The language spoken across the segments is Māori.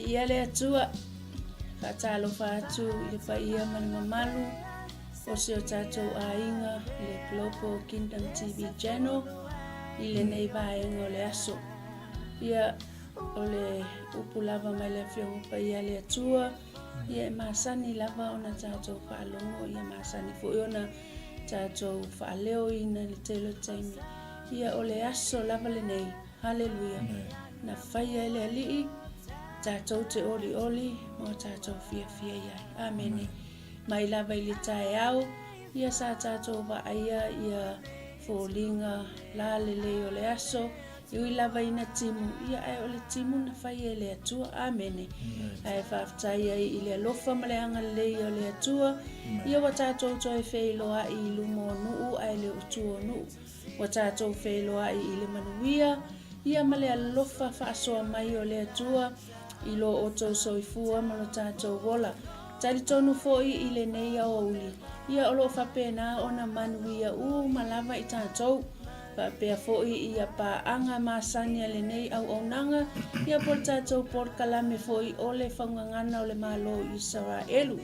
ia le atua whaatalo whaatu I le whaia mani Malo o se o tātou ainga le Global Kingdom TV channel I le nei vaenga o le aso. Ia o le upu lava mai le whiongo pa ia le atua ia masani lava ona tātou whaalongo ia masani fo ona tātou whaaleo ina le telo taimi. Ia o le aso lava le nei. Hallelujah. Na whaia le alii tātou te oli oli mo tātou fia fia iai. Amen. Mai lava I le tae au ia sa tātou wa aia ia fōlinga la le o le aso Iwi lava ina timu ia ai o le timu na whaia le atua. Amen. Ai whaftai ai I le alofa maleanga le o le atua ia wa tātou toi whailoa I lumo nuu ai le utua nuu wa tātou whailoa I le manuia ia male alofa whaasoa mai o le atua I lo o tau soifua malo tātou wola. Tari tonu foi I le nei au uli. Ia o lo whapena ona manuia malava I tātou. Whapea foi ia pa anga masania le nei au nanga. Ia por tātou por kalame foi o le Faugagana o le Malo Isaraelu.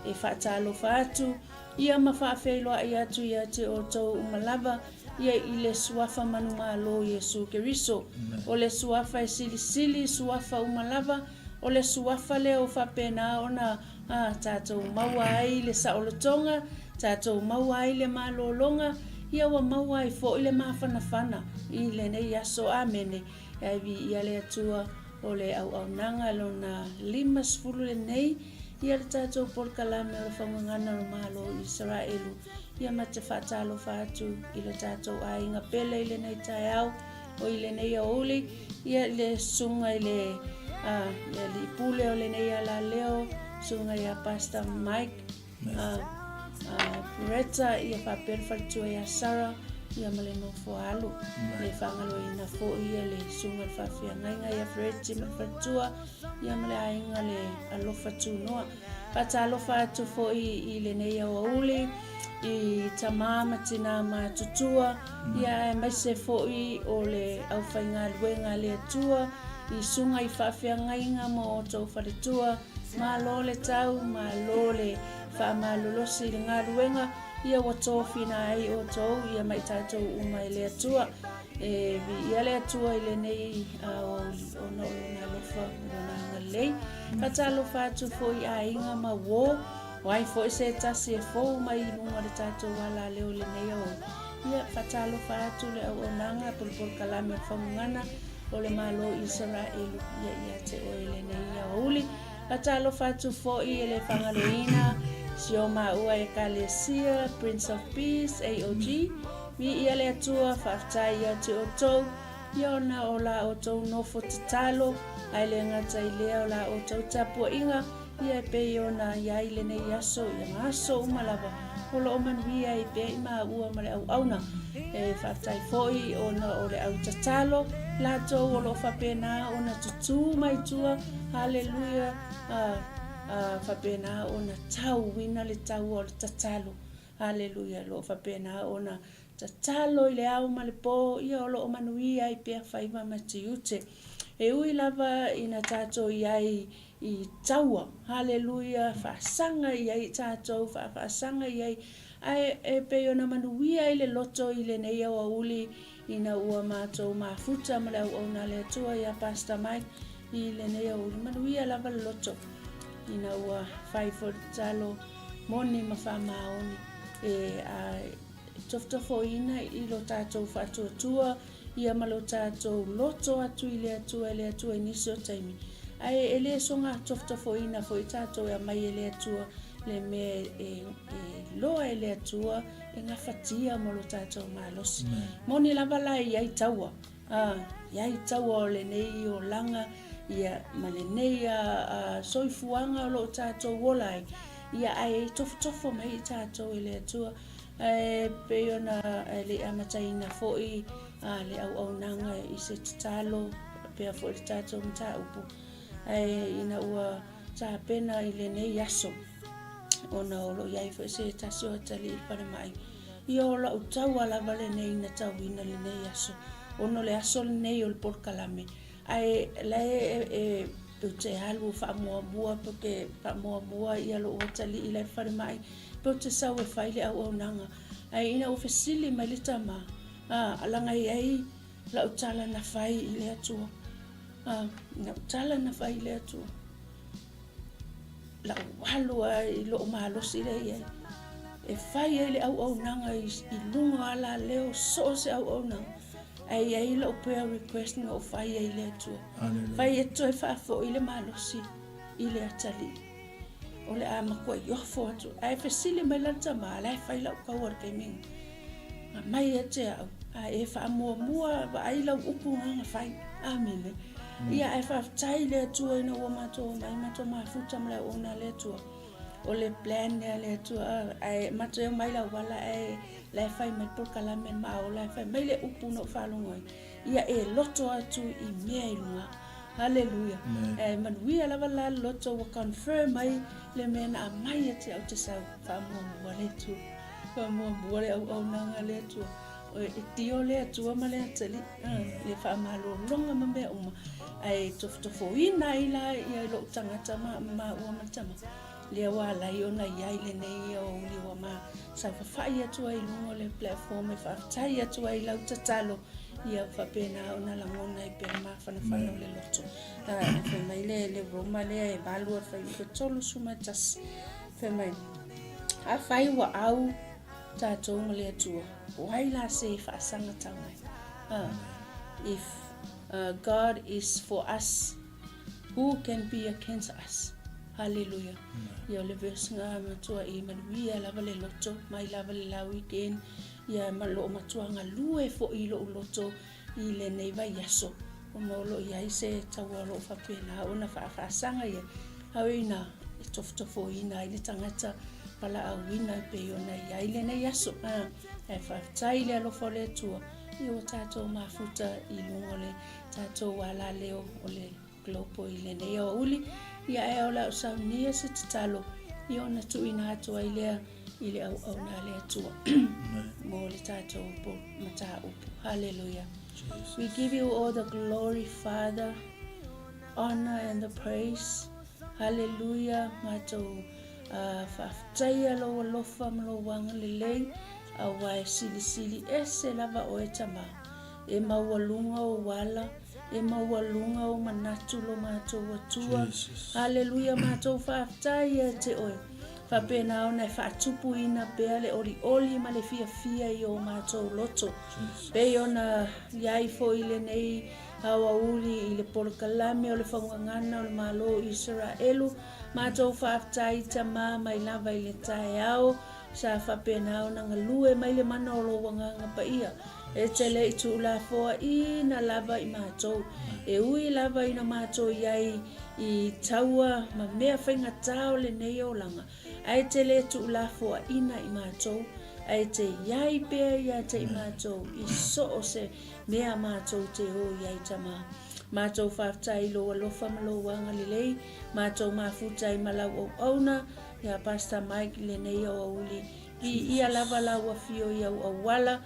E whaatalo whaatu. Ia ma whaafeiloa I atu ia te o tau malava. Ia I le suafa manu Malo Yesu Keriso. O le suafa sili sili suafa umalava. O le suafa le o whapena ona tātou maua ai le saolotonga. Tātou maua ai le malolonga. Ia wa maua ai fo I le mawhanawhana. I le nei aso amene. Ia vi ia le atua o le au nanga lona 5 le nei. Ia le tātou porkalame o le Faugagana o Malo Isaraelu. Ia ma te whaatalo whaatu I le tātou ainga pele I le nei tae au o I le nei auli. Ia le sunga I le pule o le nei ala leo sunga ia Pastor Mike Pureta ia whapere whalitua ia Sarah ia male no foalu le whangalo ina fo ia le sunga whawhia ngainga ia Freti ma whalitua ia male ainga le alofa tūnoa pata alofa atu fo I le nei au auli I tamama tina ma tutua ia mai se fo I o le au whainga luenga le atua I sunga I whawhia ngainga mo o tau whalitua Malo le tau, malo le whaamalolosi le ngā ruenga ia wa tōwhina ai o tau ia mai tātou umai le atua ia le atua I le nei o nolo na lofa na ngalei katalo whātu fo I a inga ma wō wai fo I se tasi e fo mai nunga le tātou wala leo le nei o ia katalo whātu le au nanga pulpul kalame Faugagana o le Malo Isaraelu ia te o le nei a uli Patalo fatu fo I le whangaloina, sio maua e kalesia, Prince of Peace, AOG, mi ia le atua whaftai ia te o tau, ia ona o la o tau nofo te talo, ai le ngata I lea o la o tau tapua inga, ia e pe ona ia I le nei aso, ia ngaso umalava, holo o manuia I pe ima ua male au auna, e whaftai fo I ona o le au tatalo, la tau o lo whapena ona tutu mai tua, hallelujah, whapena ona tau wina le tau o le tatalo. Hallelujah, lo whapena ona tatalo I le au ma le pō, ia o lo o manuia I pia whaiva ma te ute. E ui lava ina tātou iai I taua. Hallelujah, whaasanga iai tātou, whaasanga iai. Ai e pe ona manuia I le loto I le nei au uli ina ua mātou mafuta ma le au na le atua ia Pastor Mike. I le nei au manuia lava le loto ina ua whaifo talo moni ma whamaoni toftofo ina I lo tātou whatuatua ia malo tātou loto atu I le atua inisio taimi ai e le songa toftofo ina fo I tātou ia mai le atua le me loa le atua e ngā whatia malo tātou malosi moni lava lai iai taua iai taua o le nei o langa ia malenei soifuanga lo tātou wolai ia ai tofo mai tātou I le atua pe ona le amataina foi le au nanga I se talo pe fo le tātou mta upu ina ua ta pena I le nei aso ona olo iai fo se tasio tali para mai ia ola utau ala vale nei na tawina le nei aso ono le aso le nei o le porkalame ai le pe te alu fa mua porque fa mua ia lo tali ile fa mai pe te sa we fa ile au nanga ai ina ofisili mai le tama alanga ai la utala na fai ile atu na utala na fai ile atu la walu ai lo malo sile ia e fai ile au nanga i lunga ala leo so se au nanga ai lo prayer request no fai ile atu fai eto e fa fo ile malo si ile atali ole a mako yo fo atu ai fesili mai la tama lai fai la ka wor ke min mai ete ai fa mua ba ai la upu nga fai amile ia ai fa tai le tu ina wo mato mai futa mla ona le tu ole plan le tu ai mato mai la wala ai la fai mai por kala men ma o la fai mai le upu no fa lo ngoi ia e loto atu i mea ilunga hallelujah man we ala wala loto wa confirm mai le men a mai ete au te sa fa mo le tu fa mo le au nanga le tu e tio le tu ma le tali le fa malo longa ma me uma ai tofo ina ila ia lo tangata ma o ma tama le wala iona ia ile nei o li wa ma sa fa ia tu ai lungo le platform e fa tai ia tu ai lau tatalo ia fa pena ona la ngona i pena ma fa le loto fa mai le roma le e balu fa i ko tolo suma tas fa mai a fai wa au tato le tu why la se fa sanga tanga if God is for us who can be against us hallelujah ia le verse nga matua i manuia lava le loto mai lava le la weekend ia malo matua nga lue fo i lo loto i le nei vai yaso o molo ia i se tawalo fa pena ona fa sanga ia hawina tofo ina i le tangata pala awina pe ona ia i le nei yaso e fa tai le lo fo le tua i o tato mafuta i lungole tato wala leo ole glopo i le nei o uli ia e ola o sau nia se talo i ona tu ina atu ai lea i le au na le atua mo le tato po mata upu hallelujah we give you all the glory Father honor and the praise hallelujah mato faaftaia lo lofa mlo wanga le lei awai sili ese lava o etama e mawalunga o wala e mawalunga o manatu lo mato watua hallelujah mato faaftaia te oe fa pena ona fa tupu ina pele oli ma le fia i o mato loto pe ona yai fo ile nei hawa uli ile porkalame o le Faugagana o le Malo Isaraelu mato faaftai tama mai lava ile tae ao sa fa pena ona ngalue mai le mana o lo wanga pa ia e tele i tu la fo ina lava i mato e ui lava ina mato yai i taua ma mea whainga tau le nei o langa ai tele tu la fo ina i mato ai te yai pea ia te i mato i so o se mea mato te ho yai tama mato faaftai lo alofa malo wanga lelei mato mafutai malau o auna ya Pastor Mike le nei o uli ia lava la wa fio ia o wala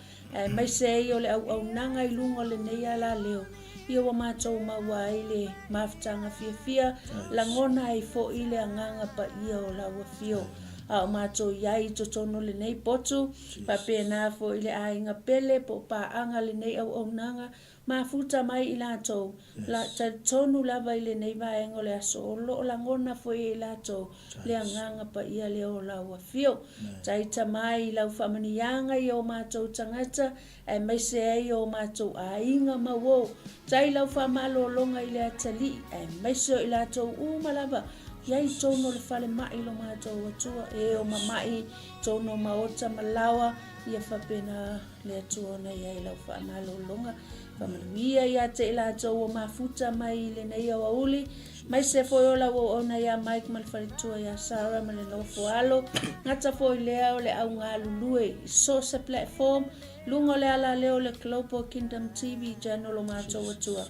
mai se o le au nanga i lungo le nei ala leo ia wa mato ma wa ile maftanga fia la ngona ai fo ile anganga pa ia o la wa fio a mato yai totono le nei potu pa pena fo ile ainga pele po pa anga le nei au nanga mafuta mai ilato la tonu lava ile nei vai ngole aso lo la ngona fo ilato le anganga pa ia le o la wa fio taita mai la famani yanga yo mato tangata e mai se yo mato ainga mawo tai la famalo longa ile atali e mai so ilato malava yai tono le fale mai lo mato watua e o mamai tono maota malawa ia fa pena le tuona yai la famalo longa Pamaluia ia te la tau mafuta mai le nei o uli mai se foi ola o ona ia Mike malfaritua ia Sarah male no foalo ngata foi lea o le au ngā lulue so se platform lungo le ala leo le Global Kingdom TV channel o mātou atua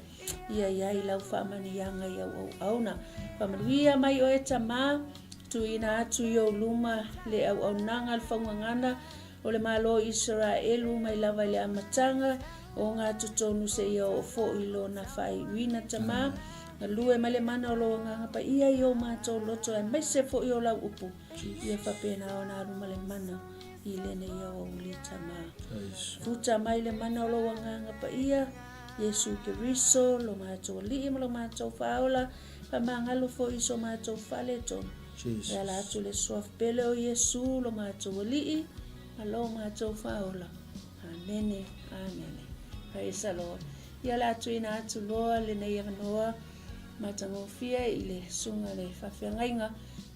ia ia i lau whaamani ianga ia o auna Pamaluia mai o eta mā tu ina atu i o luma le au nanga le Faugagana o le Malo Isaraelu mai lava le amatanga o ngā tutonu se ia o fo ilo na whai wina tama na lue ma le mana o lo nganga pa ia i o mātou loto e mai se fo i o lau upu ia whapena o nā ruma le mana i lene ia o uli tama futa mai le mana o lo nganga pa ia Yesu Keriso lo mātou li ma lo mātou whaola pa mangalo fo i so mātou whale ton e ala atu le soaf pele o Yesu lo mātou li ma lo mātou whaola amene amene praise the Lord ia la atu ina atu loa le nei avanoa matangofia i le sunga le whawhiangainga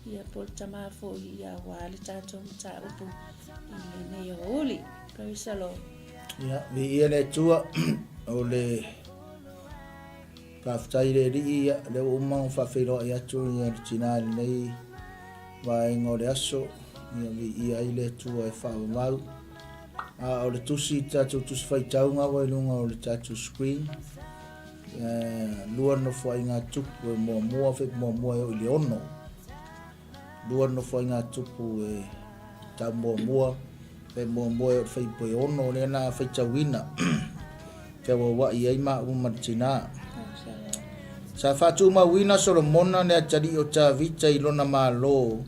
ia pol tamafo i a wale tātou mta upu i le nei o uli. Praise the Lord. Ia, vi ia le tua o le whawhtai le ri ia le umang whawhiro i atu i le tina le nei vai ngō le aso ia vi ia i le tua e whawamau. O le tusi tātou tusi whaitaunga wai lunga o le tātou screen. Lua no fai ngā tupu e mua whek mua e o ili ono. Lua no fai ngā tupu e tā mua e mua e o whai poe ono le nā whai tauina. Te wa i eima umatina. Sa whātu wina Solomona ne atari o tā vita i lona Malo.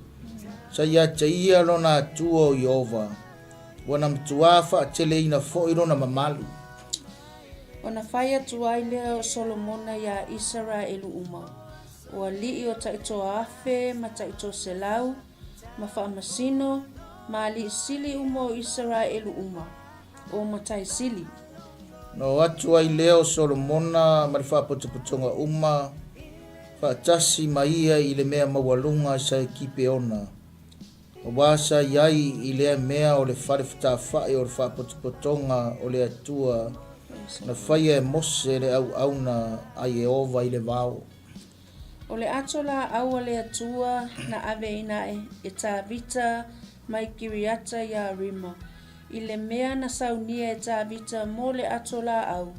Sa ia te ia lona tua o Iova. Wana mtuafa tele ina fo i lona mamalu. Ona whaia tuai lea o Solomona ia Isaraelu uma. O alii o taito afe, ma taito selau, ma whaamasino, ma ali sili uma o Isaraelu uma. O matai sili. No atu ai lea o Solomona, ma le whaapotapotonga uma, whaatasi maia i le mea mawalunga sa kipe ona. O wasa iai i lea mea o le wharewhitawhai o le whaapotapotonga o le atua, na whaia e mose le au na ai e ova i le vau. O le atola aua le atua na ave ina e tā vita mai kiriata ia rima. I le mea na saunia e tā vita mo le atola au,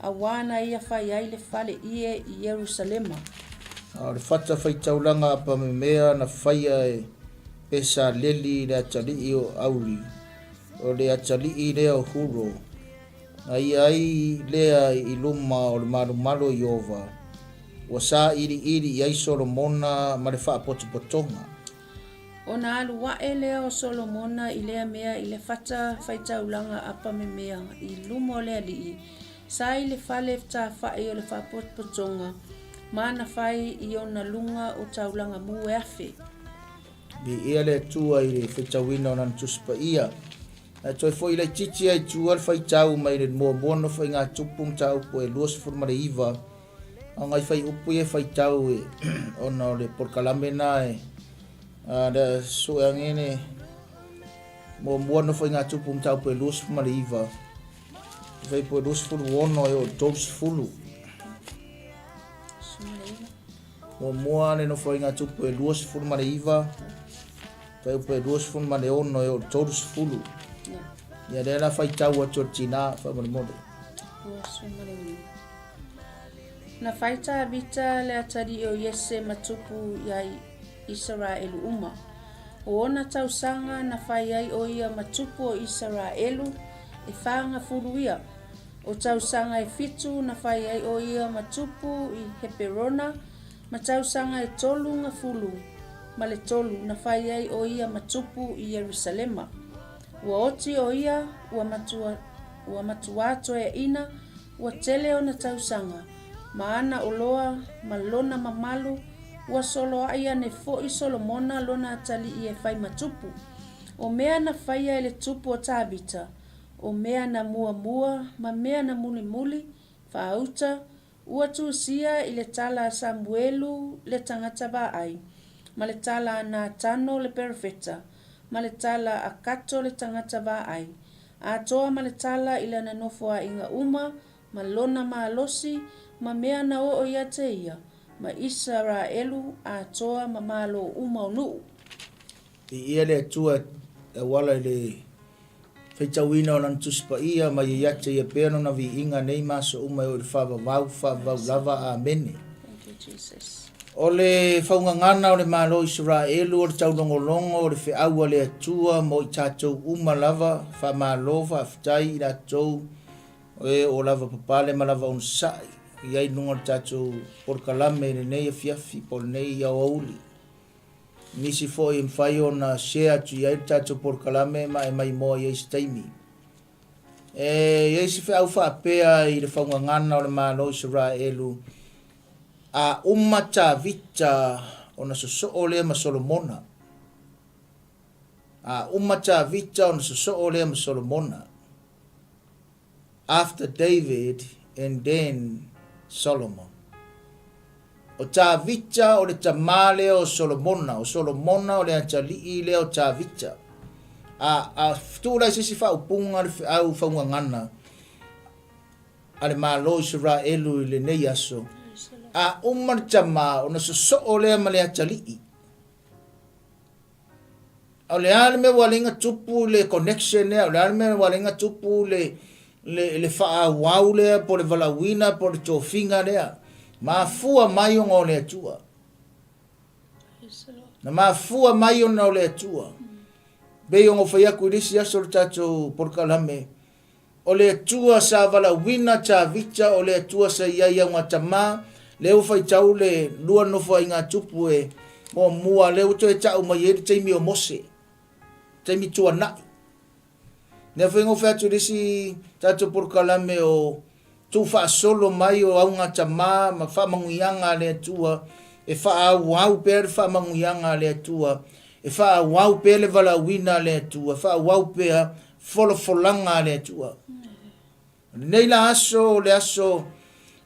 a wana ia whai ai le whale ie i Jerusalema. O le whata whaitaulanga apa me mea na whaia e pesa leli le atali o auri. O le atali lea o huro. Ai lea i luma o le malo i ova. Wa sa iri i ai Solomona ma le whaapotopotonga. O na alu wae lea o Solomona i lea mea i le whata whaitaulanga apa me mea i luma o lea li. Sa i le whale ta whae o le whaapotopotonga. Ma na whai i ona lunga o taulanga mu e afe. Bi ia le tua i le whaitawina o nan tuspa ia. Toi foi le titi ai tual fai tau mai le mua no fai ngā tupum tau po e luas formare iwa. O ngai fai upu e fai tau e ono le porkalamena e da suangene mua no fai ngā tupum tau po e luas formare iwa. Fai po e luas fulu ono e o dos fulu. Mua ne no fai ngā tupu e luas formare iwa. Fai po e luas formare ono e o dos fulu. Ya dia la fai tau atu tina fa mo mo. Na faita vita le atari o Yese matupu ya Isaraelu uma. O ona tau sanga na fai ai o ia matupu o Isaraelu e whanga furuia. O tau sanga e fitu na fai ai o ia matupu i Heperona. Ma tau sanga e tolu nga fulu. Ma le tolu na fai ai o ia matupu i Jerusalema. Ua oti o ia, ua matuato e ina, ua tele o na tausanga. Ma ana o loa, ma lona mamalu, ua solo aia ne fo i Solomona lona atali i e whai matupu. O mea na whaia e le tupu o tābita. O mea na mua, ma mea na muli, whaauta, ua tuusia i le tala a Samuelu le tangata ba ai. Ma le tala na tano le perfeta. Ma le tala a kato le tangata ba ai. A toa ma le tala ila na nofoa inga uma, ma lona ma alosi, ma mea na o ia te ia. Ma Isaraelu a toa ma malo uma o nuu. I ia le tua e wala le whaitawina o nan tuspa ia, ma ia te ia pēno na vi inga nei maso uma o le whawau lava a mene. Thank you, Jesus. O le Faugagana o le Malo Isaraelu o le taulongolongo o le whiaua le atua mo i tātou uma lava whamalo whawhitai i rātou o lava papale ma lava on sai iai nunga tatou porkalame nei fiafi por nei au auli. Nisi fo i mwhai o na share tu iai tatou porkalame mai moa iai staimi. Iai si wha au whaapea i le Faugagana o le Malo Isaraelu a vita o na soso lea ma Solomona. A vita o na soso lea ma Solomona. After David and then Solomon. O vita o le tamale o Solomona o le antalii lea o vita. Tūrai sisi whaupunga au Faugagana a le Malo Isaraelu i le nei aso. Tama o na soso lea ma le antalii. O le ale me walinga tupu le connection lea, o le ale me walinga tupu le whaawau lea po le valawina po le tofinga lea. Mafua mai o le atua. Na mafua mai o le atua. Bei o ngofaiaku irisi aso le tatou porkalame. O le atua sa valawina ta vita o le atua sa iai au ngatama. Leo fai tau le lua nofo ai ngā tupu mo mua leo to tau mai e taimi o mose. Taimi tua nai. Nea fai ngofai atu irisi tatou porkalame o tu fa solo mai o au ngatama ma fa manguianga le atua. E fa au per fa manguianga le atua. E fa wau pe le valawina le atua, fa wau pe folanga le atua. Nei la aso, le aso,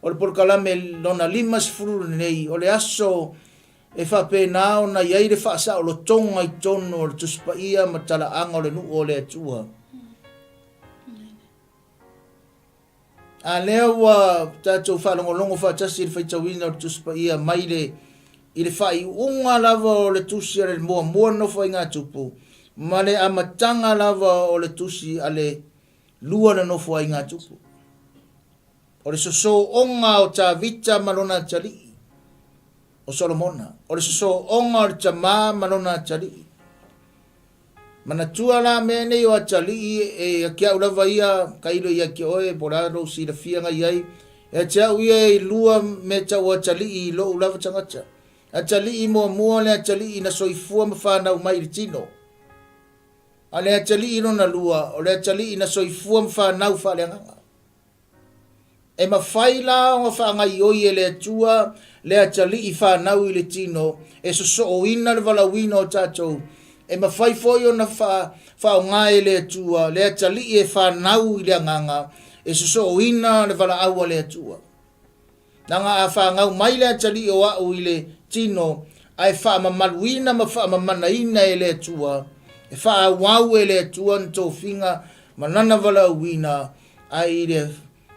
o le porkalame lona limas furu nei, o le aso, e fa pe nao na iai le fa sa o lo tonga i tono, o le tuspaia ma talaanga o le nuu o le atua. A leo wa tatou fa longo fa tasi le faitawina o le tuspaia mai le i le whai unga lava o le tusi a le mua no whai ngā tupu. Ma le amatanga lava o le tusi a le lua na no whai ngā tupu. O le soso onga o tā vita malona tali o Solomona. O le soso onga o le tama malona tali. Mana tua la mea nei o a tali e a kia ulava ia kailo ia ki oe poraro si la fianga iai. E a tia uia i lua me tau a tali i lo ulava tangata. Atali mua le atali na soifua mafana mai le tino. Ale atali no na lua, o le atali na soifua mafana u fa le nganga. E mafaila o fa ngai oi le atua le atali i fa na u le tino e so o ina le valawina o tatou. E mafai foi o na fa ngai le atua le atali e fa na u le nganga e so o ina le vala au le atua. Nanga a fa ngau mai le atali o au ile tino ai fa mamaluina ma fa mamanaina ele atua e fa wau ele atua nto finga manana vala wina ai le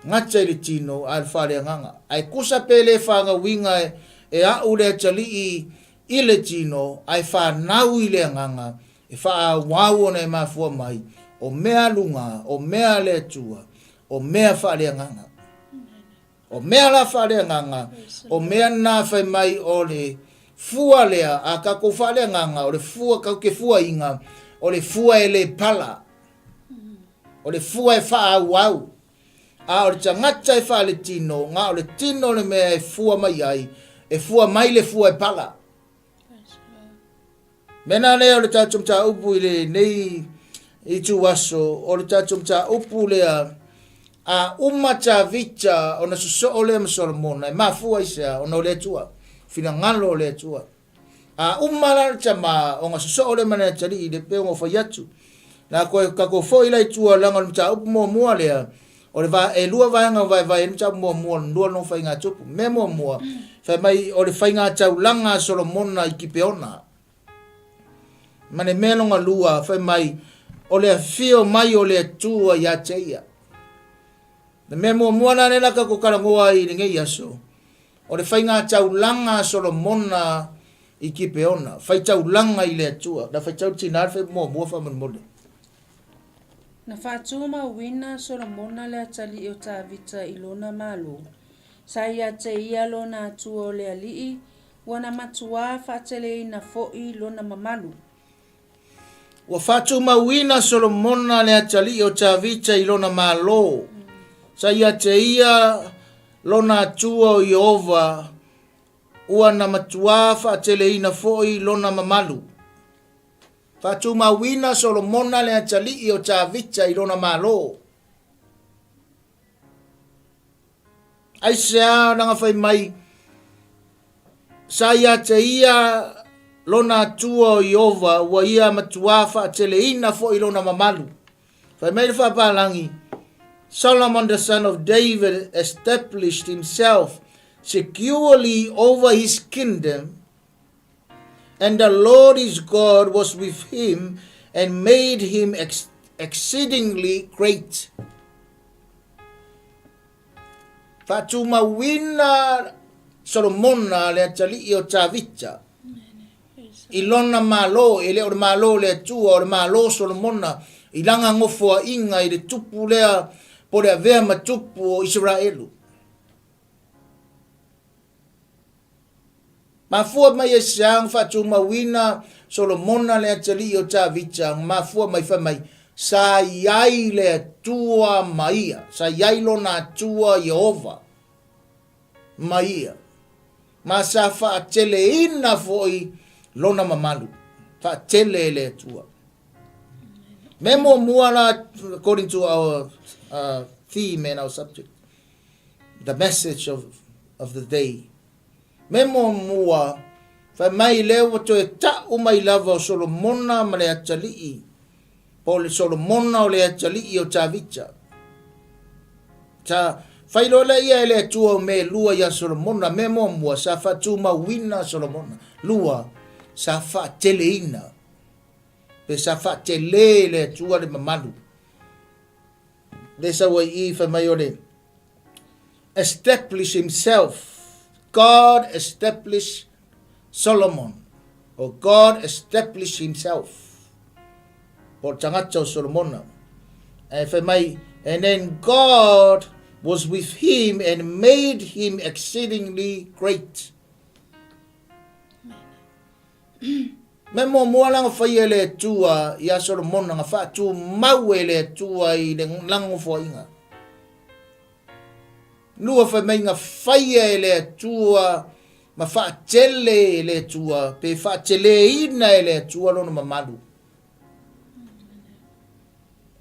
ngata ile tino al fa le nganga ai kusa pele fa nga winga e au le tali ile tino ai fa nau ile nganga e fa wau na ma fu mai o mea lunga o mea le atua o mea fa le nganga o mea la fa le nganga o mea na fa mai o le fua lea a ka ko fa le nganga o le fua ka ke fua inga o le fua ele pala o le fua e fa au a o le tangata e fa le tino nga o le tino le mea e fua mai ai e fua mai le fua e pala mena le o le tatum ta upu ile nei i tu waso o le tatum ta upu lea a umata vita ona so ole ma Solomona ma fua isa ona le tua fina ngalo le tua a umala chama ona so ole mana tali de pe ngo fa yatu na ko ka ko foi lai tua langa mta up mo le o le va e lua va nga vai mta mo lua no fa nga tupu me mo fa mai o le fa nga tau langa Solomona i kipeona mane melo nga lua fa mai o le fio mai o le tua ya cheia na memo moana nela ka ko kalangoa i ngai aso o le fainga taulanga Solomona i kipeona fai taulanga i le atua na fai tau tina fe mo fa mole na fatuma wina Solomona le atali o ta vita ilona malo sai ate ia lona atua le ali wana matua fatele na foi lona mamalu wa fatuma wina Solomona le atali o ta vita ilona malo sai ate ia lona tua o Yehova ua na matua whaateleina foi lona mamalu. Whatu mawina Solomona le atali o 𝚟𝚑𝚍𝚎 i lona Malo. Aisea nanga whai mai sa ia te ia lona tua o Yehova ua ia matua whaateleina foi lona mamalu. Whai mai whapalangi, Solomon the son of David established himself securely over his kingdom, and the Lord his God was with him and made him exceedingly great. Fatuma wina Solomona le atali o 𝚟𝚑𝚍𝚎. Ilona Malo, ele o Malo le tua o Malo Solomona, ilanga ngofo inga i le tupu lea po le avea matupu o Isaraelu. Mafua mai e siang fatu mawina Solomona le atali o 𝚟𝚑𝚎. Mafua mai fa mai sa iai le tua maia, sa iai lona tua Yehova maia. Ma sa fa tele ina foi lona mamalu. Fa tele le tua. Memo muala, according to our theme and our subject, the message of the day. Memo mua, fa mai leo to e ta umai lava o Solomona ma le atali. Po le Solomona o le atali o 𝚟𝚑𝚎. Ta failo le ia le tua me lua ya Solomona memo mua sa fa tu mawina Solomona. Lua sa fa teleina. Pe sa fa tele le tua le mamalu. Le sa wa I fa mai ole establish himself. God established Solomon, or God established himself. Por tangata Solomon. And then God was with him and made him exceedingly great. Memo moalang whaia le tua ia Solomon nga whaatu maue le tua I le lango whainga. Lua wha mai nga whaia le tua ma whaatele le tua pe whaatele ina le tua lona mamalu.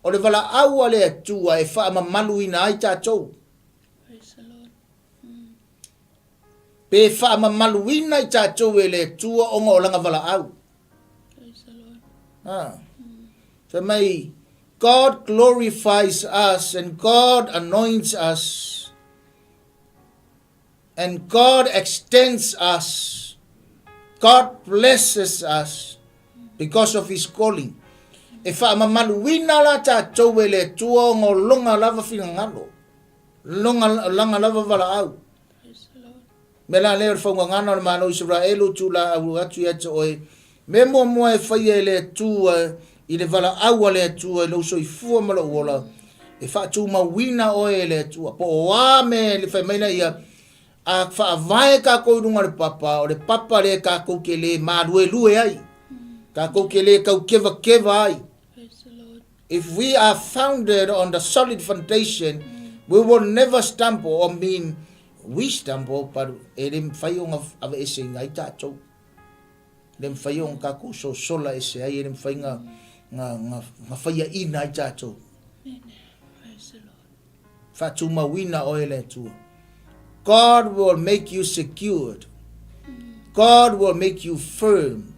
O le wala aua le tua e wha mamalu ina ai tātou. Pe wha mamalu ina I tātou e le tua o ngā langa wala au. So may God glorifies us and God anoints us and God extends us. God blesses us because of his calling. E wha mamaluina la tātou e le tua ngō longa lava whina ngalo. Longa lava wala au. Me la leo Faugagana o le Malo Isaraelu tula au atu ia te oe. Me mua e whaia le tua I le wala aua le tua lo so I fua mala uola. E whaatu mawina oe le tua. Po oa me le whaimaina ia. A whaavae ka kou runga le papa. O le papa le ka kou ke le marue lue ai. Ka kou ke le kau keva ai. If we are founded on the solid foundation, we will never stumble or mean we stumble, but e le mwhaiong ava ese ngai tātou. Le mwhaiong ka kou so sola ese ai, e le mwhainga nga whaia ina I tātou. Whatu mawina oe le tua. God will make you secured. God will make you firm.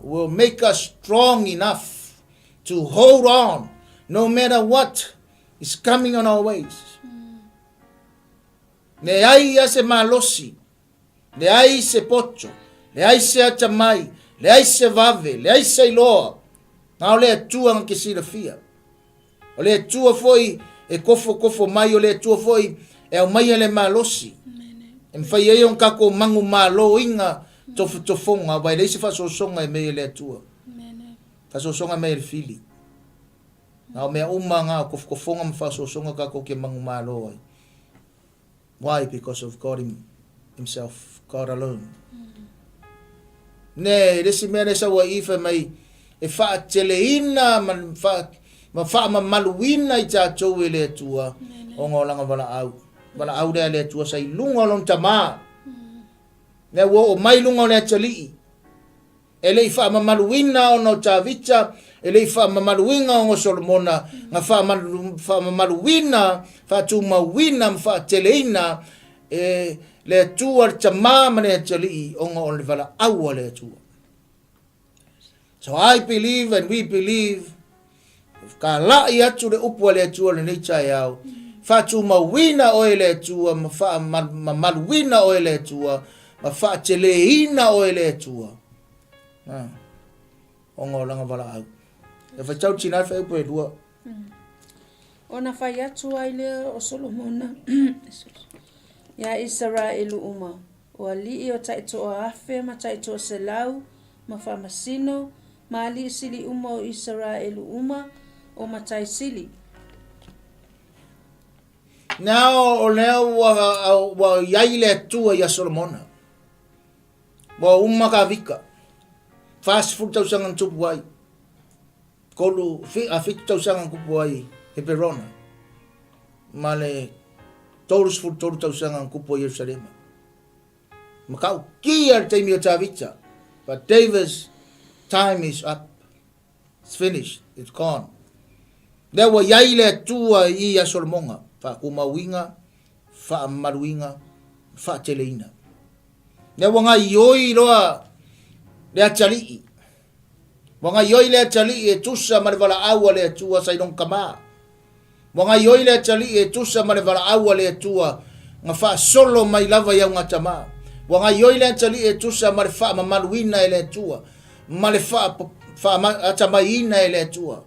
Will make us strong enough to hold on no matter what is coming on our ways. Le ai se malosi, le ai se pocho, le ai se atamai, le ai se vave, le ai se iloa. Nga o le atua nga kisira fia. O le atua foi e kofo mai, o le atua foi e au mai le malosi. E mwhai e on kako mangu malo inga tofonga, vai le isi whasosonga e mei le atua. Whasosonga mei le fili. Nga o mea uma nga kofonga mwhasosonga kako ke mangu malo ai. Why? Because of God himself, God alone. Ne, resi mea resa wa ifa mai, e wha teleina, ma wha maluina I tātou e le tua, o ngā langa wala au. Wala au le tua sai lunga lon tama. Le wo o mai lunga le tali. Ele fa mamaluina o no tavicha, ele fa mamaluinga o Solomona, nga fa mamaluina, fa tu mawina fa teleina le tua tama mane tali o ngo le vala au le tua. So I believe and we believe ka la ia tu le upu le tua le nicha yao. Fa tu mawina o le tua, ma fa mamaluina o le tua, ma fa teleina o le tua. Ongo langa wala au. E fa chau china fa upu e dua. Ona fai atu ai lea o Solomona. Ya Isaraelu uma. O alii o taito o afe ma taito o selau. Ma fa masino. Ma ali sili uma o Isaraelu uma. O ma tai sili. Now o leo wa yai le tua ya Solomona. Wa umaka vika. Fast food tau sangan tupu ai. Kolu fit tau sangan kupu ai. He perona. Male tourus food tau sangan kupu ai Yerusalem. Makau kia taimi o tavita. But David's time is up. It's finished. It's gone. There wa yai le tua I ya Solomonga. Fa kumawinga. Fa maruinga. Fa teleina. There wa ngai yoi roa. Le atali. Wanga yoi le atali e tusa marvala awa le tua saidong kama. Wanga yoi le atali e tusa marvala awa le tua nga fa solo mai lava ya ngatama. Wanga yoi le atali e tusa marfa mamaluina le tua. Malefa fa atamaina le tua.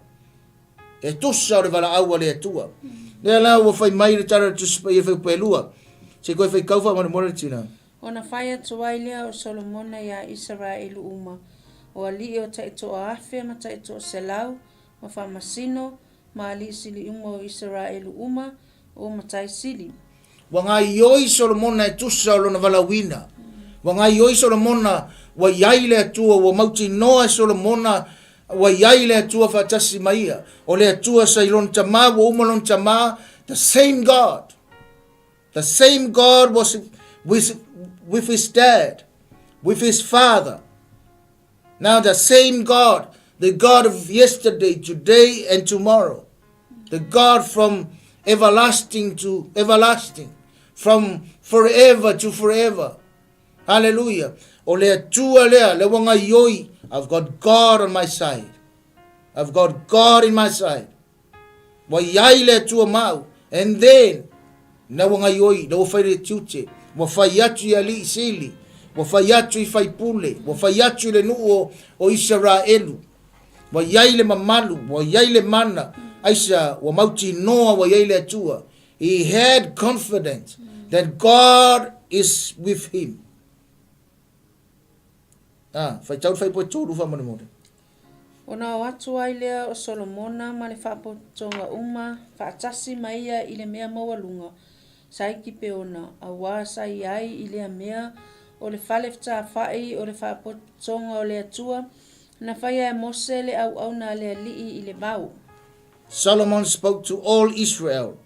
E tusa le vala awa le tua. Le la wo fai mai le tara tu spa e fai pelua. Se ko fai kaufa mo mo tina. Ona fai atu ai lea o Solomona ya Isaraelu uma. O ali o taito o afe ma taito o selau. Ma fa masino. Ma ali sili uma o Isaraelu uma. O ma tai sili. Wanga yoi Solomona e tusa lo na valawina. Wanga yoi Solomona wa yaile tua wa mauti noa Solomona wa yaile tua fa tasi maia. O le tua sailon tama wa umalon tama. The same God. The same God was with his dad, with his father. Now the same God, the God of yesterday, today and tomorrow. The God from everlasting to everlasting, from forever to forever. Hallelujah. O le tua lea, le wanga yoi, I've got God on my side. I've got God in my side. Wa yai le tua mau. And then, na wanga yoi, na wafai tiuche. Wa fai atu I ali sili, wa fai atu I fai pule, wa fai atu le nuo o Isaraelu, wa yai le mamalu, wa yai le mana, aisa wa mauti noa wa yai le atua. He had confidence that God is with him. Fai tau fai po tōru wha mone mone. Ona o atu ai lea o Solomona ma le whapotonga uma, whaatasi maia I le mea mawalunga. Sai ki pe ona awa sai ai I le mea o le falefta fai o le whapotonga o le atua na whaia e mose le au na le alii I le mau. Solomon spoke to all Israel,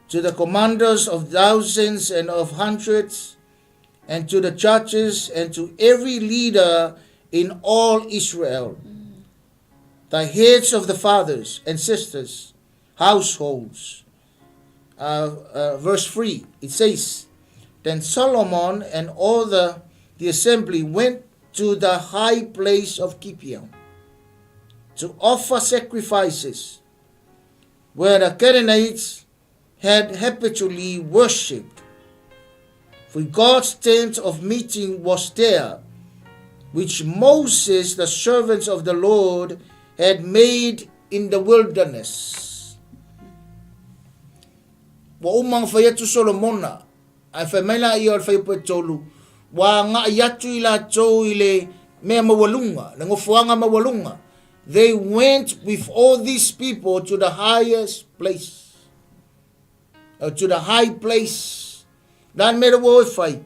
to the commanders of thousands and of hundreds, and to the churches and to every leader in all Israel, the heads of the fathers and sisters, households. Verse 3, it says, Then Solomon and all the assembly went to the high place of Gibeon to offer sacrifices where the Canaanites had habitually worshipped. For God's tent of meeting was there, which Moses, the servant of the Lord, had made in the wilderness. Wa umang fayatu Solomona, ay famela iyo fay petolu, wa nga yatu ila to ile mea mawalunga, nangofuanga mawalunga. They went with all these people to the highest place, to the high place. Dan mera wo fay,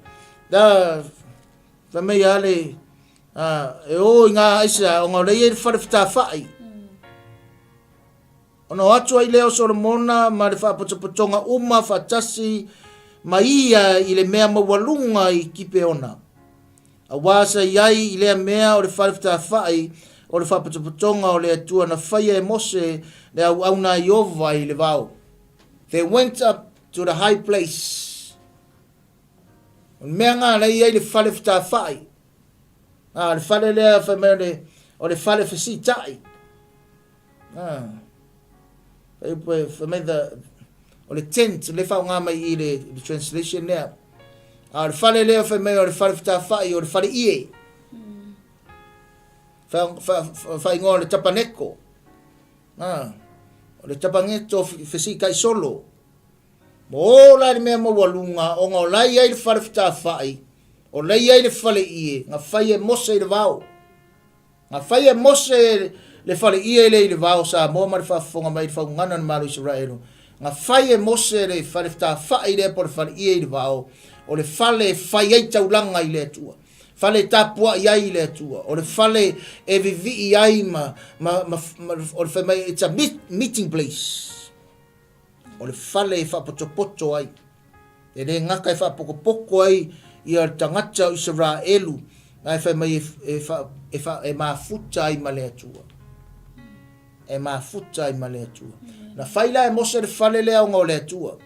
da famela le, nga isa nga le farfta fai. Ono atu ai leo Solomona ma le whaapotopotonga uma whatasi ma ia i le mea mawalunga i kipe ona. A wasa iai i lea mea o le whalifta whai o le whapotopotonga o le atua na whaia e Mose le au auna i ova i le vau. They went up to the high place. Mea ngā nei iai le whalifta whai. Le whale lea whamere o le whale whasitai. O le tent, le whao ngā mai i le translation lea. Le whale lea whamere o le whalifta whai o le whale ie. Whai ngō le tapaneko. O le tapangeto whasikai solo. Mo la le mea mawalunga o ngā lai ai le whalifta whai. O lai ai le whale ie. Ngā whai e Mose i le vau. Ngā whai e Mose le whale ie le i le vau sa mo ma le whafonga mai le Faugagana na Malo Isaraelu. Ngā whai e Mose le whalifta whai le po le whale ie i le vau. O le whale whai ai taulanga i le atua. Whale tapua i ai le atua. O le whale e vivi i ai o le whamai, it's a meeting place. O le whale e whapotopoto ai. E le ngaka e whapokopoko ai i ar tangata o Isaraelu. Ngai whamai e mafuta ai ma le atua. E mafuta ai ma le atua. Na whaila e Mose le whale lea o ngā o le atua.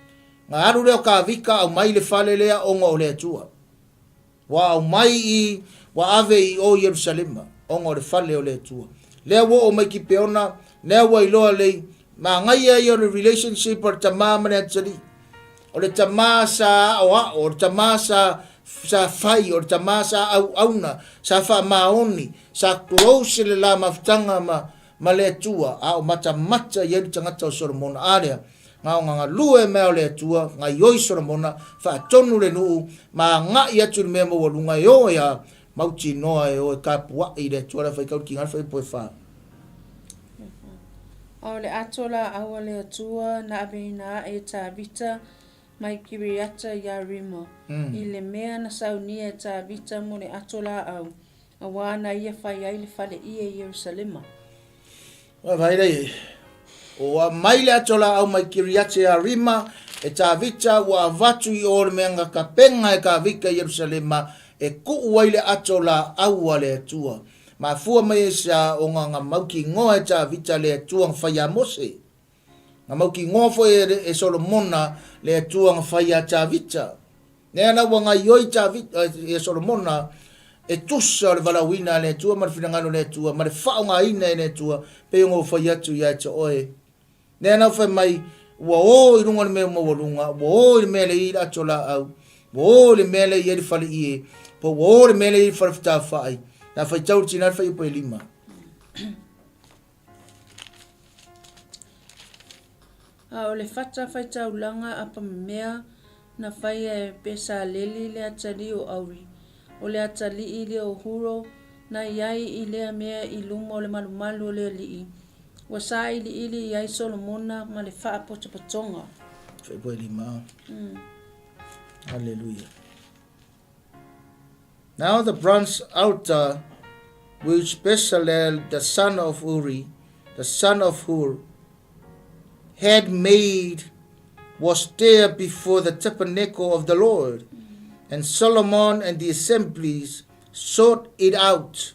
Ngā aru leo ka vika au mai le whale lea o ngā o le atua. Wa au mai i wa ave i o Yerusalema o ngā o le whale o le atua. Lea wo o mai ki peona, lea wa i loa lei, ma ngai ai o le relationship o le tamā mane atari. O le tamā sa o le tamā sa whai, o le tamā sa auna, sa wha maoni, sa close le la mawhtanga ma le atua, a o mata i eri tangata o Solomona area. Ngā lue mea o le atua, ngā ioi Solomona, wha tonu le nuu, ma ngā i atu le mea mawalunga e o ea, mauti noa e o e kāpua i le atua, la whai kauri ki ngā whai poe wha. O le atola awa le atua, na abina e 𝚟𝚑𝚍𝚎, mai 𝚗𝗜𝗏𝗧𝗏 I le mea na saunia e 𝚟𝚑𝚍𝚎 mo le atola au, a wana ia whai ai le whale ia i Yerusalema. Vai rei. O a mai le atola au mai 𝚗𝗏𝗏 e 𝚟𝚑𝚍𝚎 wa vatu i o le meanga ka penga e ka vika i Yerusalema e kuu ai le atola au a le atua. Ma fua mai sa o ngā mauki ngoa e 𝚟𝚑𝚎 le atua ngā whai Mose. Ngā mauki ngoa fo e Solomona le atua ngā whai a 𝚟𝚑𝚎. Nea na wanga ioi 𝚟𝚑𝚎 e Solomona e tusa o le walawina le atua ma le whinangano le atua ma le whaonga ina le atua pe o ngō whai atu i aita oe. Nea na whai mai ua o I runga le mea mawalunga, ua o le mea le I atola au, ua o le mea le I eri whale ie, po ua o le mea le I whale whita whai. Na whai tauri tina whai upo e lima. O le whata whai taulanga apa mea na whai e pesa leli le atari o auri. O le atali I le o huro na iai I lea mea I luma o le malumalu o le alii. Wa sa ili iai Solomona ma le wha potopotonga. Whai upo e lima. Hallelujah. Now the bronze altar which Bezalel, the son of Uri, the son of Hur, had made was there before the tabernacle of the Lord. And Solomon and the assemblies sought it out.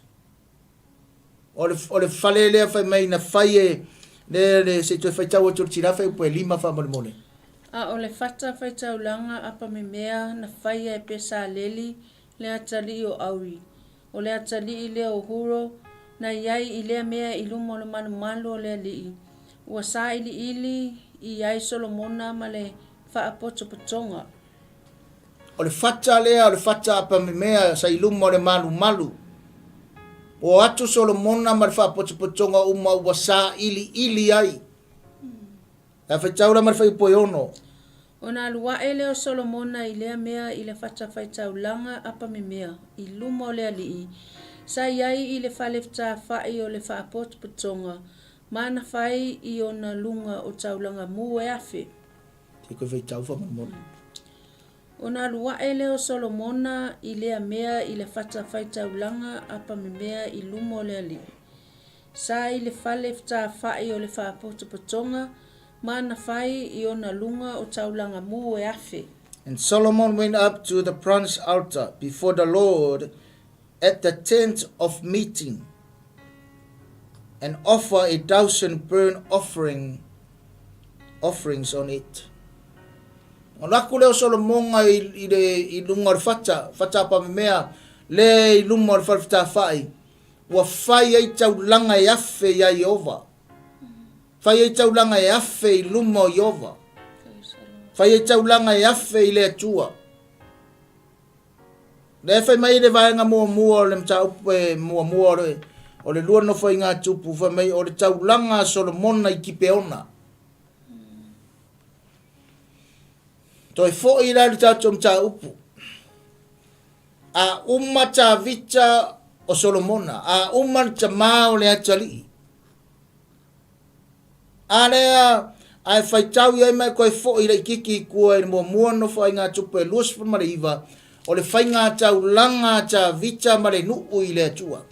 O le whale lea whai mai na whai e le se tue whai tau o tira whai upo e lima wha mone mone. O le whata whai taulanga apa me mea na whai e pesa leli le atali o auri. O le atali I le o huro na iai I lea mea I luma o le manumalu o le alii. Ua sa ili I iai Solomona ma le wha potopotonga. O le whata lea, o le whata apa me mea sa I luma o le manumalu. O atu Solomona ma le wha potopotonga uma ua sa ili ai. La whai taura ma le whai upo e ono. O nā luae leo Solomona I lea mea I le whata whai taulanga apa me mea I luma o le alii. Sa iai I le whalefta whai o le wha potopotonga. Mana whai I ona lunga o taulanga mu e afe. Te koe whai tau wha mone. O nā luae leo Solomona I lea mea I le whata whai taulanga apa me mea I luma o le alii. Sa I le fale whai o le whapotopotonga, mana whai I ona lunga o taulanga mu e afe. And Solomon went up to the bronze altar before the Lord at the tent of meeting, and offered 1,000 burnt offerings on it. Laku leo Solomon I lunga fata pa mea le lunga o fata fai. Wa fai ai taulanga I afe ya Yehova. Fai ai taulanga I afe I luma o Yehova. Fai ai taulanga I afe I le atua. Le fai mai le vaenga mua le mta upe mua o le lua no fai ngā tupu fai mai o le taulanga Solomon I kipeona. Toi fo I la le tatu mta upu. A umata vita o Solomona, a umata mao le atali. A lea, ai fai tau iai mai koe fo I le kiki kua I mua no fai ngā tupu e luas pa mare iwa, o le fai ngā tau langa ta vita mare nuu I le atua.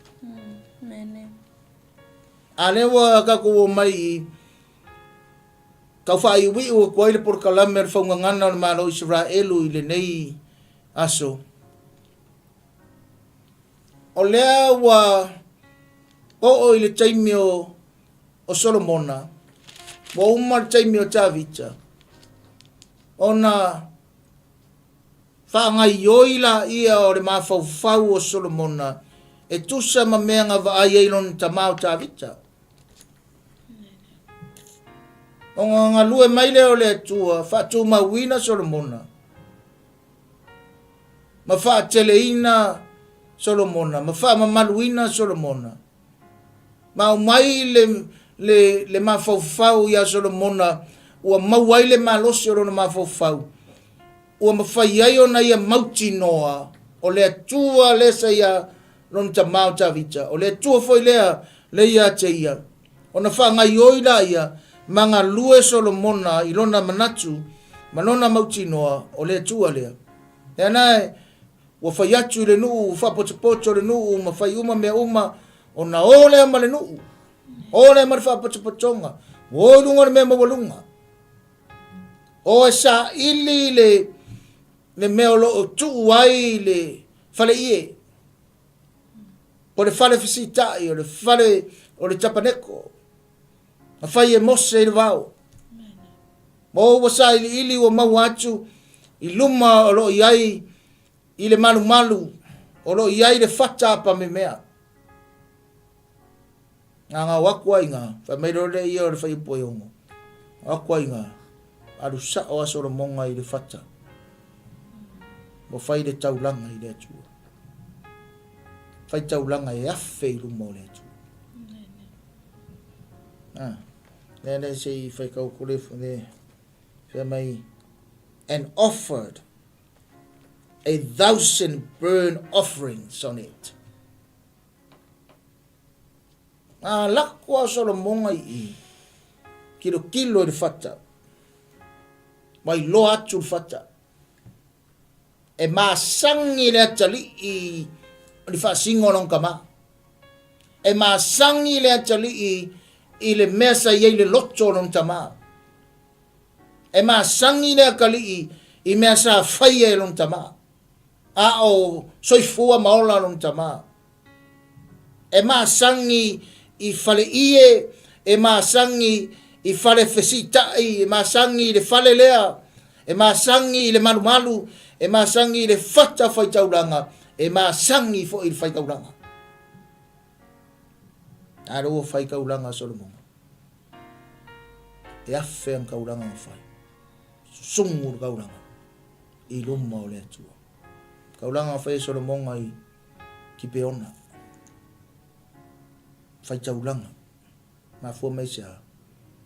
A lewa kako o mai kau whai ui ua kua ile por kalame le Faugagana o le Malo Isaraelu I le nei aso. O lea wa o I le taimi o Solomona, wa uma le taimi o Tavita. Ona whaangai oila ia o le mawhauwhau o Solomona, e tusa ma mea ngā vaai eilon tamau Tavita. O ngā lue maile o le atua, whatu mawina Solomona. Ma wha teleina Solomona, ma wha mamaluina Solomona. Ma o mai le mawhauwhau ia Solomona, ua mauai le malosi o rona mawhauwhau. Ua mawhai ai o na ia mauti noa, o le atua lesa ia rona tamau Tavita. O le atua foi lea le ia te ia. O na wha ngai oila ia, manga lue Solomona I lona manatu, manona mauti noa, o le atua lea. E anae, ua whai atu le nuu, whapotopoto le nuu, ma whai uma mea uma, o na ole ama le nuu. Ole ama le whapotopotonga, o lunga le mea mawalunga. O e sa ili le mea o tuu ai le fale ie. O le fale fisitai, o le fale, o le tapaneko. Ma whai e mose I le vau. Mo wasa ili o mau atu, I luma o lo iai, I le malu, o lo iai le fata pa me mea. Ngā wakua I ngā, whai meiro le ia o le whai upo I ongo. Wakua I ngā, aru sa o aso le monga I le fata. Mo whai le taulanga I le atua. Whai taulanga e afe I luma o le atua. Then say if I calculate from there, and offered 1,000 burnt offerings on it. Lakwa Solomon I kilo de fata. Mai lo atu fata. E ma sangi le atali I fa singo long kama. E ma sangi le atali I le mesa I le loto non tama. E ma sangi le akali I mesa fai non tama. A o soifua maola non tama. E ma sangi I fale ie, e ma sangi I fale fesitai, e ma sangi le fale lea, e ma sangi le malu, e ma sangi le fata fai taulanga, e ma sangi fo I fai taulanga. Aro fai kaulanga Solomon. E afe ang kaulanga ang fai. Sungur kaulanga. I luma o le atua. Kaulanga ang fai Solomon ay kipeona. Fai taulanga. Mafua mai siya.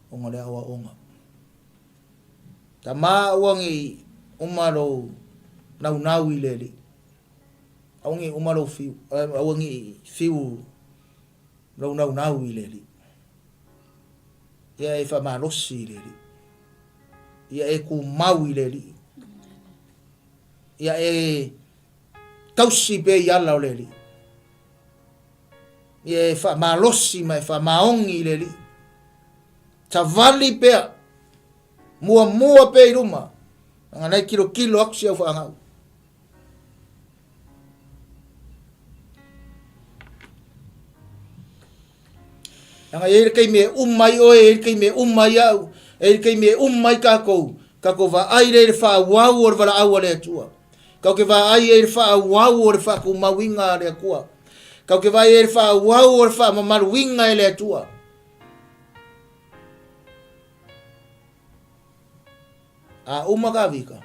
Onga le awa onga. Tama awang I umaro nau I leli. Awang I umaro fiu. Awang I fiu nau I leli. Ia e whamalosi I leli. Ia e ku mau I leli. Ia e kausi pe I ala o leli. e whaamalosi mai whaamaongi le li. Tawali pea, mua pe i ruma, nganai kilo aksia whaangau. Nga e kei me umai oe, e kei me umai au, e kei me umai kako va aire e wha wau o wala au le atua. Kau ke va ai e wha wau o wha kumawinga le akua. Kau ke vai e wha wau o wha mamaruinga e le atua. A uma ka vika.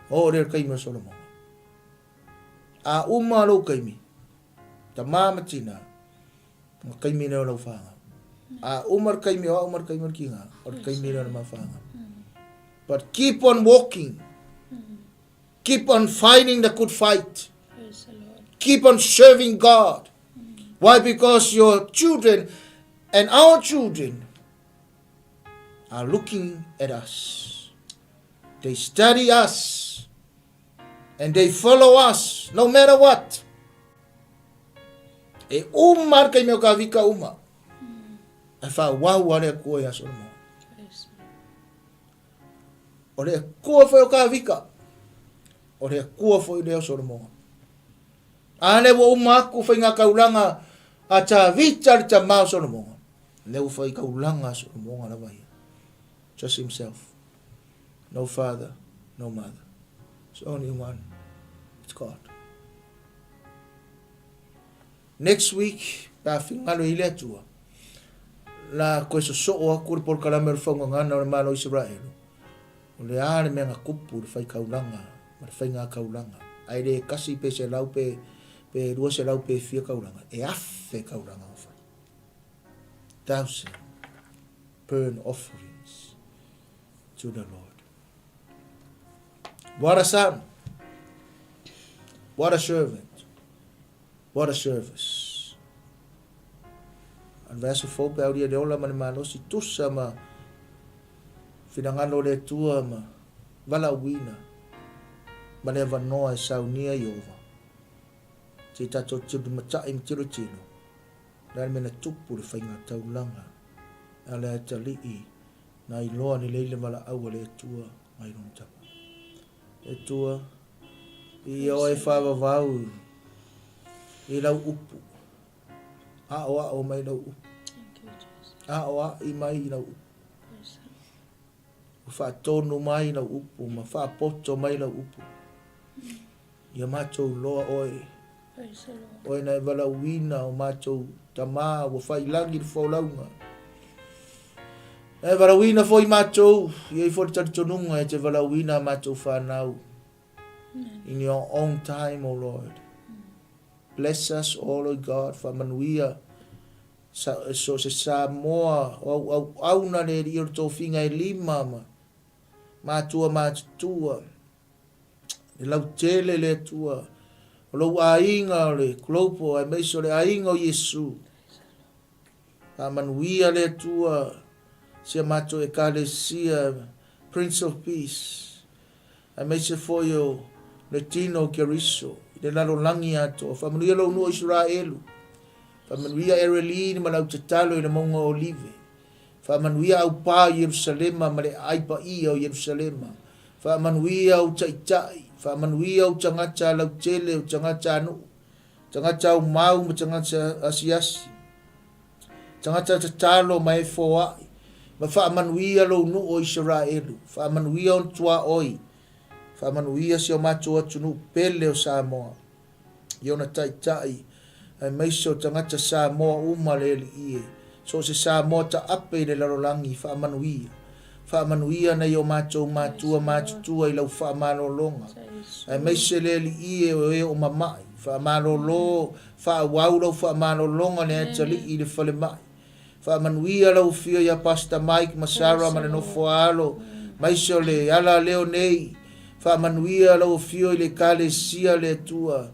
O re kei me Solomon. A uma lo kei mi. Ta mama tina. Kei mi ne o whanga. A umar kei mi o umar kei mi kinga. O kei mi ne o whanga. But keep on walking. Keep on fighting the good fight. Keep on serving God. Why? Because your children and our children are looking at us. They study us. And they follow us no matter what. E umar kei meo ka vika uma. E wha wau are kua ia Solomon. O rea kua whai o ka vika. O rea kua whai leo Solomon. Ane wo uma aku whai ngā kaulanga a tā vita le tā mau Solomon. Leo whai kaulanga Solomon ala vai. Just himself. No father, no mother. It's only one. It's God. Next week, pa fingalo ile atua. La koe so a kuri por kalamero Faugagana o le Malo Isaraelu. O le ale mea ngā kupu le whai kaulanga, ma le whai ngā kaulanga. Ai le kasi pe se lau pe rua se lau pe fia kaulanga. E afe kaulanga o whai. 1,000 burnt offerings to the Lord. What a son. What a servant. What a service. An verso fope au dia de ola ma le malo si tusa ma finangalo le tua ma vala wina ma le vanoa e saunia iova. Te tato tiru matai mtiru tino. Nai mena tupu le whainga taulanga. A le atalii na iloa ni leile vala au le tua mai rontapa. E tua i o e whawa vau i lau upu. A o mai lau upu. A o i mai i lau upu. Wha tonu mai lau upu, ma wha poto mai lau upu. Ia mātou loa oe. Oe nei wala wina o mātou tamā, wa whai langi ni whaulaunga. E wala wina fo i mātou, i fo tari tonunga e te wala wina mātou whanau. In your own time, O Lord. Bless us all, O God, whamanuia. So se sa moa, au na le rio tō whinga e lima ma. Mātua mātua. Le lau tele le tua. O lau ainga o le klopo, ai meiso le ainga o Yesu. Whamanuia le tua. Sia mātua e kālesia, Prince of Peace. Ai meiso fo yo le tino keriso. Le lalo langi ato. Whamanuia lau nua Isaraelu. Whamanuia ereli ni malau te talo i na monga olive. Whamanuia au pā Yerusalema ma le aipa i au Yerusalema. Whamanuia au taitai. Whamanuia au tangata lau tele au tangata anu. Tangata au mau ma tangata asiasi. Tangata te talo mai foai. Ma whamanuia lau nu o Isaraelu. Whamanuia on tua oi. Whamanuia si o matua tunu pele o Samoa. Iona taitai. Ai meiso tangata Samoa uma le li ie. So se Samoa ta ape le larolangi whamanuia. Whamanuia na i o matua i lau whamanolonga. Ai meise le li ie o e o mamai. Whamanolo, whawau lau whamanolonga ne atali i le whale mai. Whamanuia lau fio ia Pastor Mike Masara ma le nofo alo. Meise le ala leo nei. Whamanuia lau fio i le kale sia le tua.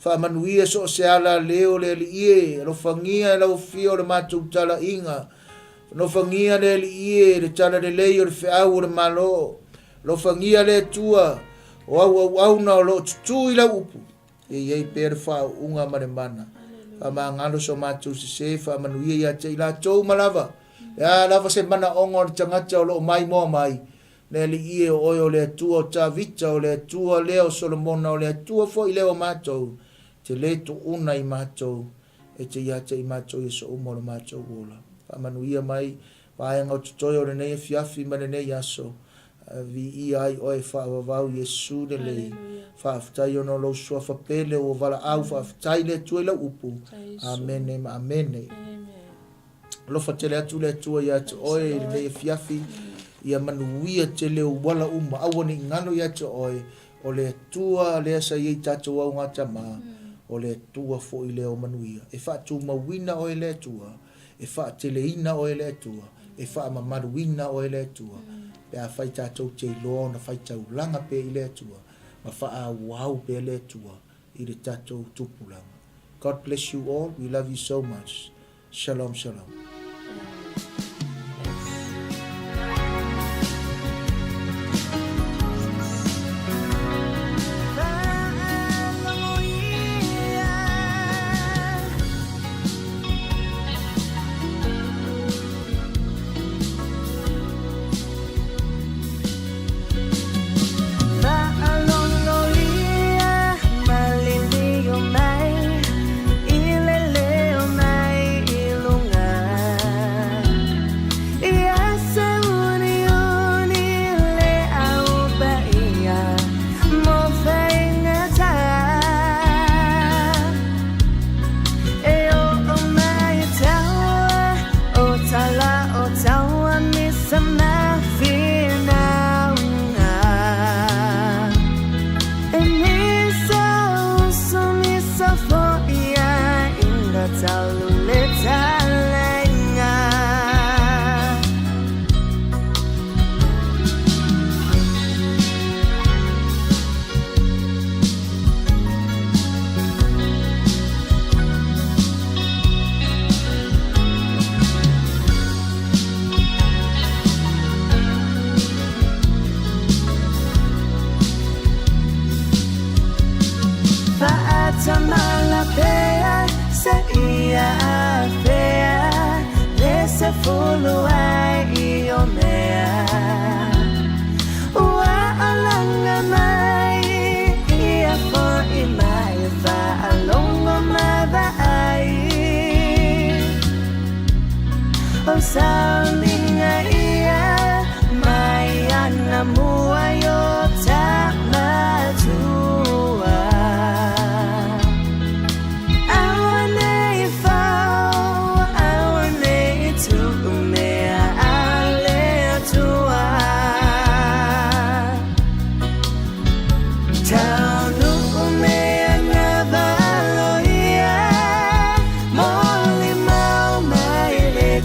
Whamanuia so se ala leo le li ie. Lo whangia lau fio le mātou tala inga. No whangia le li ie. Le tala le leo le whiau le malo. Lo whangia le tua. O au na o lo tutu i lau upu. E iei pere whao unga mare mana. Whamangalo so mātou se whamanuia ia te ila tau malawa. Ia lava se mana ongo ni tangata o lo mai moa mai. Le li ie o oi o le atua o 𝚟𝚑𝚎𝚅 o le atua leo Solomona o le atua fo i leo mātou. Te le tu una i mātou. E te ia te i mātou i so umo le mātou wola. Whamanuia mai. Whaenga o tutoi o le nei e fiafi ma le nei aso. Vi i ai oe whaavavau Yesu de lei. Whaaftai ono lo sua whapele o wala au whaaftai le tue la upu. Amene ma amene. Lofa te le atu le tua ia te oe le nei e fiafi. Ia manuia te leo wala uma. Awane ngano ia te oe. O le tua le asa iei tato au ngata maa. O le tua fo i leo manuia. E wha tu mawina oe le tua. E wha te le ina oe le tua. E wha mamaruina oe le tua. Pe a whai tātou te loa na whai tau langa pe i le tua. Ma wha a wau pe le tua. I le tātou tupulanga. God bless you all. We love you so much. Shalom, shalom.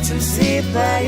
to see by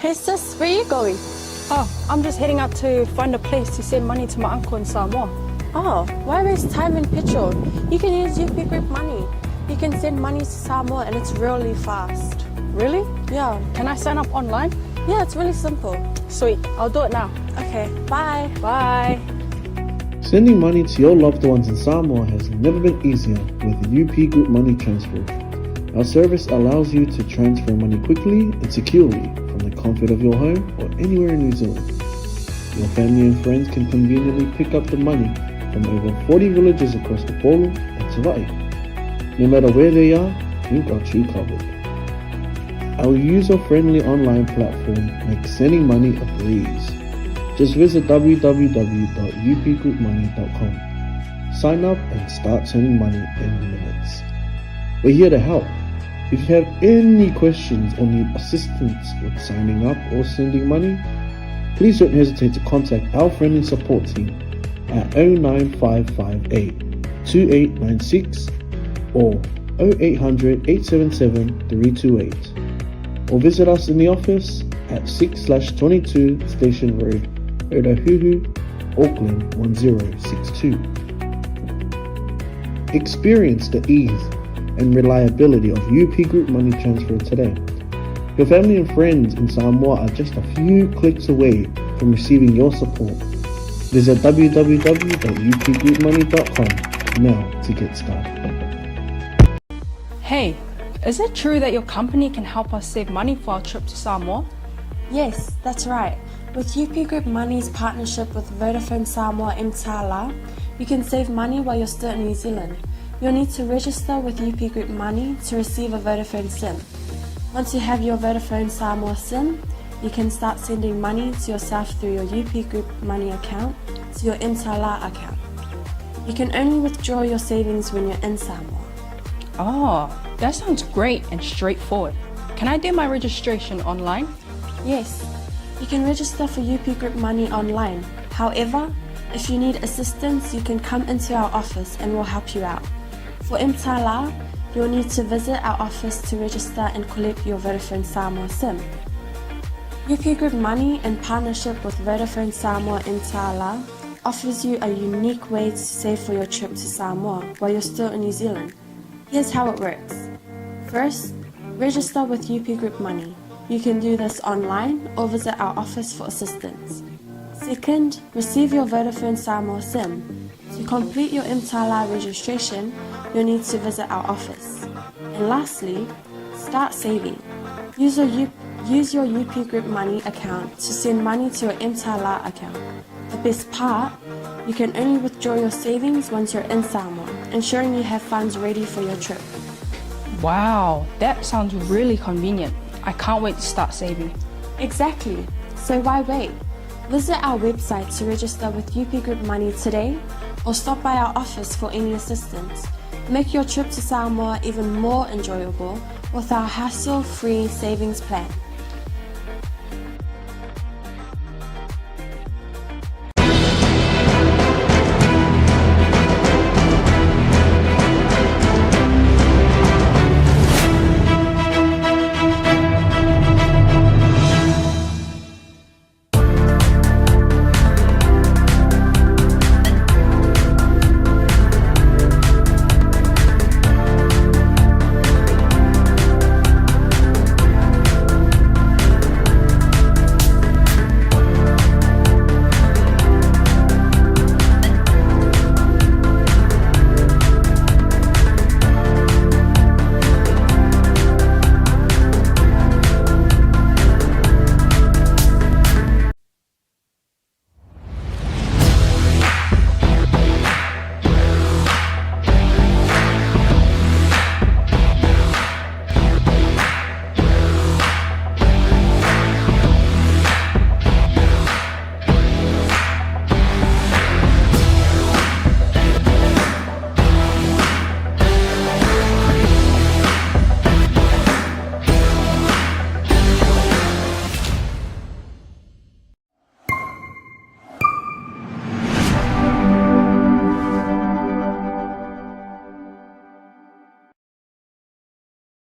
Hey sis, where are you going? Oh, I'm just heading out to find a place to send money to my uncle in Samoa. Oh, why waste time and petrol? You can use UP Group Money. You can send money to Samoa and it's really fast. Really? Yeah. Can I sign up online? Yeah, it's really simple. Sweet, I'll do it now. Okay, bye. Bye. Sending money to your loved ones in Samoa has never been easier with the UP Group Money Transfer. Our service allows you to transfer money quickly and securely from the comfort of your home or anywhere in New Zealand. Your family and friends can conveniently pick up the money from over 40 villages across the Polo and 𝚟𝚑𝚍. No matter where they are, we've got you covered. Our user-friendly online platform makes sending money a breeze. Just visit www.upgroupmoney.com. Sign up and start sending money in minutes. We're here to help. If you have any questions or need assistance with signing up or sending money, please don't hesitate to contact our friendly support team at 09558 2896 or 0800 877 328, or visit us in the office at 6/22 Station Road, Ōtahuhu, Auckland 1062. Experience the ease and reliability of UP Group Money Transfer today. Your family and friends in Samoa are just a few clicks away from receiving your support. Visit www.upgroupmoney.com now to get started. Hey, is it true that your company can help us save money for our trip to Samoa? Yes, that's right. With UP Group Money's partnership with Vodafone Samoa 𝚟𝚑𝚡, you can save money while you're still in New Zealand. You'll need to register with UP Group Money to receive a Vodafone SIM. Once you have your Vodafone Samoa SIM, you can start sending money to yourself through your UP Group Money account to your 𝚟𝚑𝚡 account. You can only withdraw your savings when you're in Samoa. Oh, that sounds great and straightforward. Can I do my registration online? Yes, you can register for UP Group Money online. However, if you need assistance, you can come into our office and we'll help you out. For 𝚟𝚑𝚡, you'll need to visit our office to register and collect your Vodafone Samoa SIM. UP Group Money, in partnership with Vodafone Samoa 𝚟𝚑𝚡, offers you a unique way to save for your trip to Samoa while you're still in New Zealand. Here's how it works. First, register with UP Group Money. You can do this online or visit our office for assistance. Second, receive your Vodafone Samoa SIM. To complete your 𝚟𝚑𝚡 registration, you'll need to visit our office. And lastly, start saving. Use your UP Group Money account to send money to your 𝚟𝚑𝚡 account. The best part, you can only withdraw your savings once you're in Samoa, ensuring you have funds ready for your trip. Wow, that sounds really convenient. I can't wait to start saving. Exactly. So why wait? Visit our website to register with UP Group Money today, or stop by our office for any assistance. Make your trip to Samoa even more enjoyable with our hassle-free savings plan.